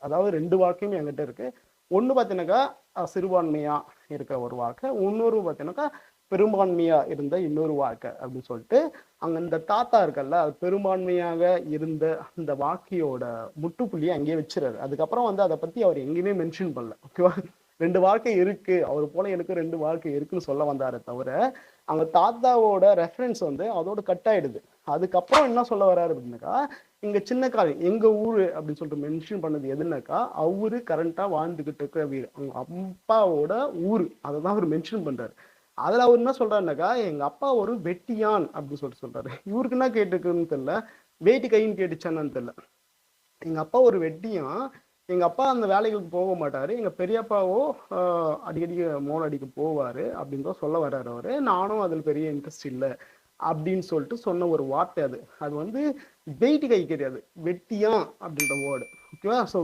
அதாவது 2 வாக்கையும் என்கிட்ட இருக்கு. ஒண்ணு பார்த்தீங்கன்னாக்கா சிறுபான்மையா இருக்கிற ஒரு வாக்கு, இன்னொரு பார்த்தீங்கன்னாக்கா பெரும்பான்மையா இருந்த இன்னொரு வாக்கு அப்படின்னு சொல்லிட்டு அங்க இந்த தாத்தா இருக்கல்ல, அது பெரும்பான்மையாக இருந்த அந்த வாக்கியோட முற்றுப்புள்ளியை அங்கேயே வச்சுறாரு. அதுக்கப்புறம் வந்து அதை பத்தி அவர் எங்கேயுமே மென்ஷன் பண்ணல. ஓகேவா? 2 வாழ்க்கை இருக்கு, அவர் போல எனக்கு 2 வாழ்க்கை இருக்குன்னு சொல்ல வந்தாரே தவிர அவங்க தாத்தாவோட ரெஃபரன்ஸ் வந்து அதோட கட் ஆயிடுது. அதுக்கப்புறம் என்ன சொல்ல வர்றாரு அப்படின்னாக்கா, இங்க சின்ன கால் எங்க ஊரு அப்படின்னு சொல்லிட்டு மென்ஷன் பண்ணது எதுனாக்கா, அவரு கரண்டா வாழ்ந்துகிட்டு இருக்கிற வீடு, அவங்க அப்பாவோட ஊரு, அதை தான் அவர் மென்ஷன் பண்றாரு. அதுல அவர் என்ன சொல்றாருனாக்கா, எங்க அப்பா ஒரு வெட்டியான் அப்படின்னு சொல்லிட்டு சொல்றாரு. இவருக்கு என்ன கேட்டுக்குன்னு தெரியல, வேட்டி கைன்னு கேட்டுச்சான்னு தெரியல. எங்க அப்பா ஒரு வெட்டியான், எங்க அப்பா அந்த வேலைகளுக்கு போக மாட்டாரு, எங்க பெரியப்பாவோ அடிக்கடி மோளம் அடிக்க போவாரு அப்படின்னு தான் சொல்ல வர்றாரு அவரு. நானும் அதுல பெரிய இன்ட்ரெஸ்ட் இல்லை அப்படின்னு சொல்லிட்டு சொன்ன ஒரு வார்த்தை அது. அது வந்து வெயிட் கை கிடையாது, வெட்டியான் அப்படின்ற வேர்டு. ஓகேவா? ஸோ